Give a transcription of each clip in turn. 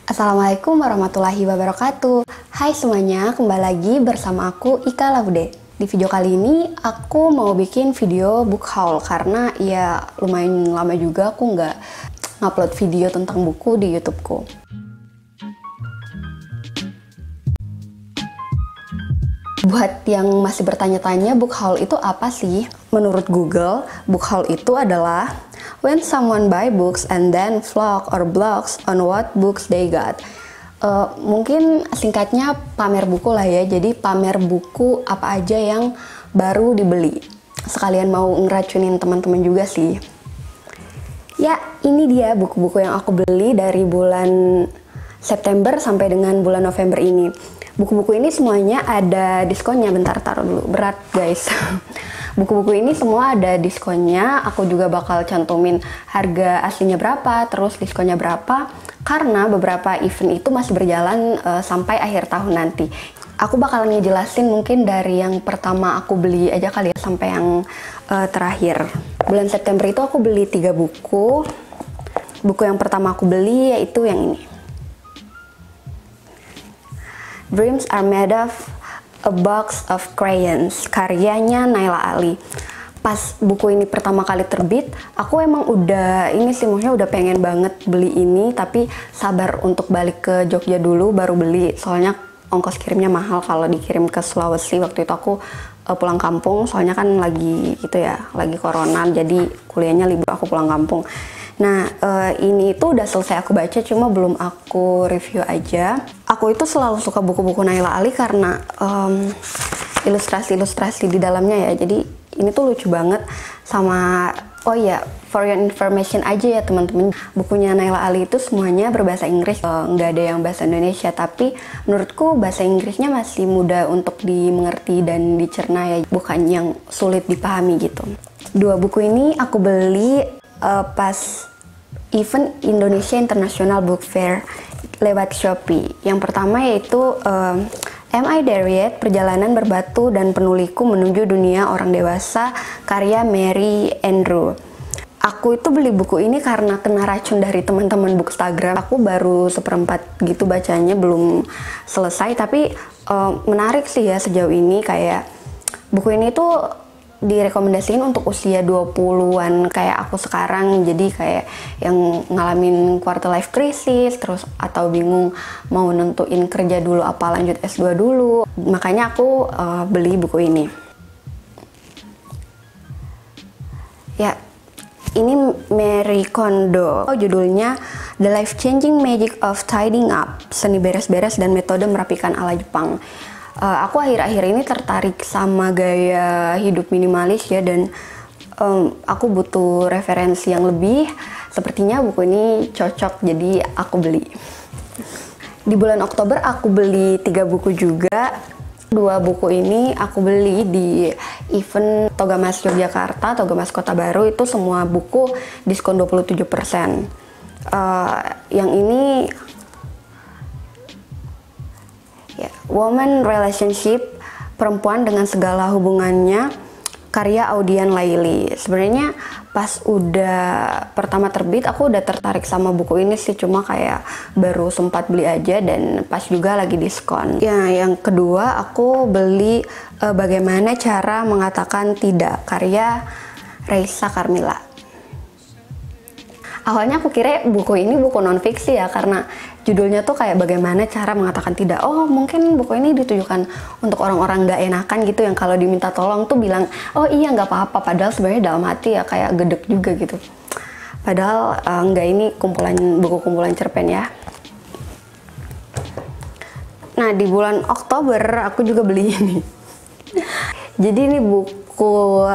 Assalamualaikum warahmatullahi wabarakatuh. Hai semuanya, kembali lagi bersama aku Ika Laude. Di video kali ini aku mau bikin video book haul karena ya lumayan lama juga aku nggak ngupload video tentang buku di YouTubeku. Buat yang masih bertanya-tanya book haul itu apa sih? Menurut Google, book haul itu adalah when someone buy books and then vlog or blogs on what books they got. Mungkin singkatnya pamer buku lah ya. Jadi pamer buku apa aja yang baru dibeli. Sekalian mau ngeracunin teman-teman juga sih. Ya, ini dia buku-buku yang aku beli dari bulan September sampai dengan bulan November ini. Buku-buku ini semuanya ada diskonnya. Bentar, taruh dulu. Berat guys. Buku-buku ini semua ada diskonnya. Aku juga bakal cantumin harga aslinya berapa, terus diskonnya berapa. Karena beberapa event itu masih berjalan sampai akhir tahun nanti. Aku bakal ngejelasin mungkin dari yang pertama aku beli aja kali ya, sampai yang terakhir. Bulan September itu aku beli 3 buku. Buku yang pertama aku beli yaitu yang ini. Dreams Are Made of a Box of Crayons, karyanya Naila Ali. Pas buku ini pertama kali terbit, aku emang udah maksudnya udah pengen banget beli ini, tapi sabar untuk balik ke Jogja dulu baru beli. Soalnya ongkos kirimnya mahal kalau dikirim ke Sulawesi. Waktu itu aku pulang kampung, soalnya kan lagi lagi corona, jadi kuliahnya libur, aku pulang kampung. Nah, ini itu udah selesai aku baca, cuma belum aku review aja. Aku itu selalu suka buku-buku Naila Ali karena ilustrasi-ilustrasi di dalamnya ya. Jadi ini tuh lucu banget sama, oh ya, for your information aja ya teman-teman. Bukunya Naila Ali itu semuanya berbahasa Inggris, nggak ada yang bahasa Indonesia. Tapi menurutku bahasa Inggrisnya masih mudah untuk dimengerti dan dicerna ya, bukan yang sulit dipahami gitu. 2 buku ini aku beli pas event Indonesia International Book Fair lewat Shopee. Yang pertama yaitu Am I There Yet? Perjalanan Berbatu dan Penuliku Menuju Dunia Orang Dewasa, karya Mary Andrew. Aku itu beli buku ini karena kena racun dari teman-teman Bookstagram. Aku baru seperempat gitu bacanya, belum selesai, tapi menarik sih ya sejauh ini. Kayak buku ini tuh direkomendasiin untuk usia 20-an kayak aku sekarang, jadi kayak yang ngalamin quarter life crisis terus atau bingung mau nentuin kerja dulu apa lanjut S2 dulu. Makanya aku beli buku ini. Ya, ini Marie Kondo. Judulnya The Life Changing Magic of Tidying Up, Seni Beres-beres dan Metode Merapikan ala Jepang. Aku akhir-akhir ini tertarik sama gaya hidup minimalis ya, dan aku butuh referensi yang lebih. Sepertinya buku ini cocok, jadi aku beli. Di bulan Oktober aku beli 3 buku juga. 2 buku ini aku beli di event Togamas Yogyakarta, Togamas Kota Baru. Itu semua buku diskon 27%. Yang ini Woman Relationship, Perempuan dengan Segala Hubungannya, karya Audian Laili. Sebenarnya pas udah pertama terbit aku udah tertarik sama buku ini sih, cuma kayak baru sempat beli aja dan pas juga lagi diskon. Ya, yang kedua aku beli Bagaimana Cara Mengatakan Tidak, karya Reisa Karmila. Awalnya aku kira buku ini buku non-fiksi ya, karena judulnya tuh kayak Bagaimana Cara Mengatakan Tidak. Oh, mungkin buku ini ditujukan untuk orang-orang gak enakan gitu, yang kalau diminta tolong tuh bilang, oh iya gak apa-apa. Padahal sebenarnya dalam hati ya kayak gedek juga gitu. Padahal enggak, ini buku kumpulan cerpen ya. Nah, di bulan Oktober aku juga beli ini. Jadi ini buku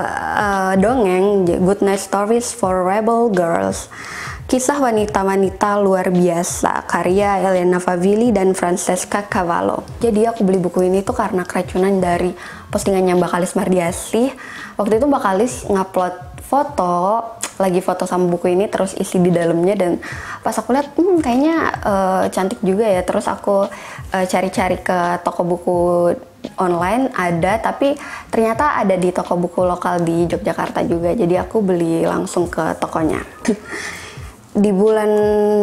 dongeng, Good Night Stories for Rebel Girls. Kisah wanita-wanita luar biasa, karya Elena Favilli dan Francesca Cavallo. Jadi aku beli buku ini tuh karena keracunan dari postingannya Mbak Kalis Mardiasih. Waktu itu Mbak Kalis ngupload lagi foto sama buku ini, terus isi di dalamnya, dan pas aku lihat kayaknya cantik juga ya. Terus aku cari-cari ke toko buku online, ada, tapi ternyata ada di toko buku lokal di Yogyakarta juga. Jadi aku beli langsung ke tokonya. Di bulan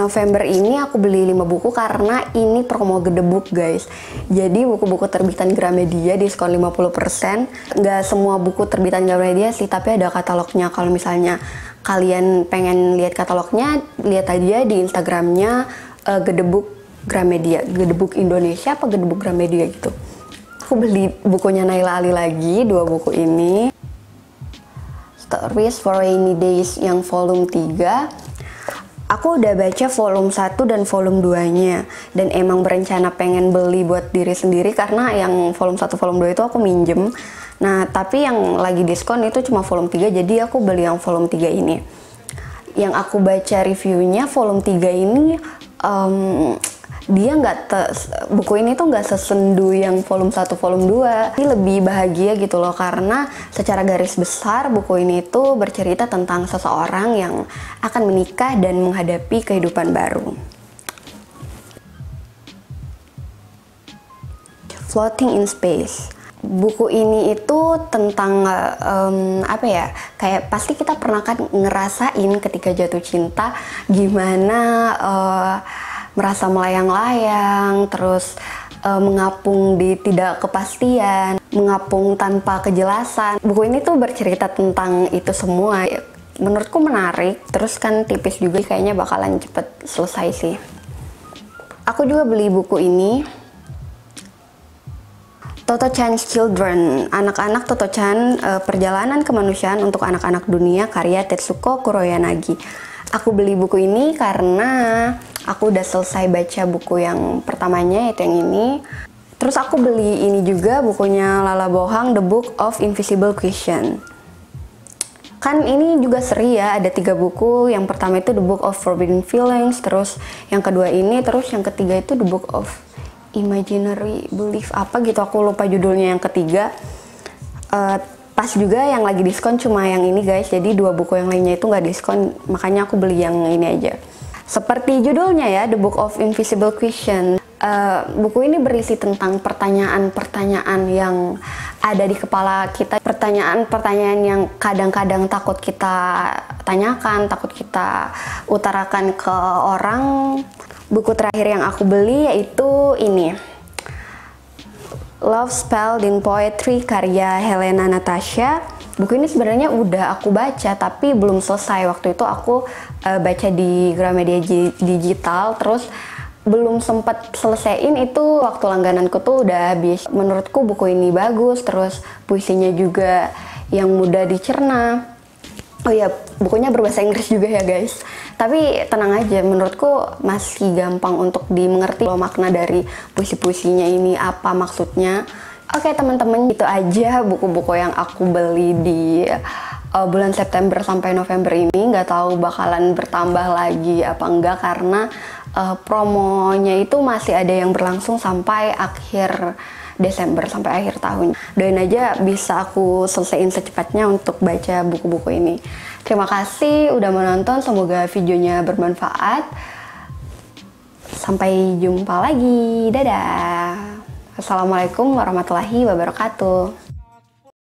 November ini aku beli 5 buku karena ini promo Gedebook guys. Jadi buku-buku terbitan Gramedia diskon 50%. Nggak semua buku terbitan Gramedia sih, tapi ada katalognya. Kalau misalnya kalian pengen lihat katalognya, lihat aja di Instagramnya Gedebook Gramedia. Gedebook Indonesia apa Gedebook Gramedia gitu. Aku beli bukunya Naila Ali lagi, 2 buku ini. Stories for Rainy Days yang volume 3. Aku udah baca volume 1 dan volume 2-nya, dan emang berencana pengen beli buat diri sendiri karena yang volume 1 volume 2 itu aku minjem. Nah, tapi yang lagi diskon itu cuma volume 3, jadi aku beli yang volume 3 ini. Yang aku baca reviewnya volume 3 ini dia buku ini tuh nggak sesendu yang volume 1 volume 2. Ini lebih bahagia gitu loh, karena secara garis besar buku ini tuh bercerita tentang seseorang yang akan menikah dan menghadapi kehidupan baru. Floating in Space. Buku ini itu tentang apa ya, kayak pasti kita pernah kan ngerasain ketika jatuh cinta gimana merasa melayang-layang, terus mengapung di tidak kepastian, mengapung tanpa kejelasan. Buku ini tuh bercerita tentang itu semua. Menurutku menarik, terus kan tipis juga, kayaknya bakalan cepet selesai sih. Aku juga beli buku ini, Toto-chan's Children, anak-anak Toto-chan, perjalanan kemanusiaan untuk anak-anak dunia, karya Tetsuko Kuroyanagi. Aku beli buku ini karena aku udah selesai baca buku yang pertamanya, yaitu yang ini. Terus aku beli ini juga, bukunya Lala Bohang, The Book of Invisible Question. Kan ini juga seri ya, ada 3 buku. Yang pertama itu The Book of Forbidden Feelings, terus yang kedua ini, terus yang ketiga itu The Book of Imaginary Belief, apa gitu, aku lupa judulnya yang ketiga. Pas juga yang lagi diskon cuma yang ini guys, jadi 2 buku yang lainnya itu nggak diskon, makanya aku beli yang ini aja. Seperti judulnya ya, The Book of Invisible Question. Buku ini berisi tentang pertanyaan-pertanyaan yang ada di kepala kita, pertanyaan-pertanyaan yang kadang-kadang takut kita tanyakan, takut kita utarakan ke orang. Buku terakhir yang aku beli yaitu ini, Love Spelled in Poetry, karya Helena Natasha. Buku ini sebenarnya udah aku baca tapi belum selesai. Waktu itu aku baca di Gramedia Digital, terus belum sempat selesaiin itu, waktu langgananku tuh udah habis. Menurutku buku ini bagus, terus puisinya juga yang mudah dicerna. Oh ya, bukunya berbahasa Inggris juga ya guys. Tapi tenang aja, menurutku masih gampang untuk dimengerti loh makna dari puisi-puisinya ini, apa maksudnya. Oke teman-teman, itu aja buku-buku yang aku beli di bulan September sampai November ini. Nggak tahu bakalan bertambah lagi apa enggak, karena promonya itu masih ada yang berlangsung sampai akhir Desember, sampai akhir tahun. Doain aja bisa aku selesaiin secepatnya untuk baca buku-buku ini. Terima kasih udah menonton, semoga videonya bermanfaat. Sampai jumpa lagi, dadah. Assalamualaikum warahmatullahi wabarakatuh.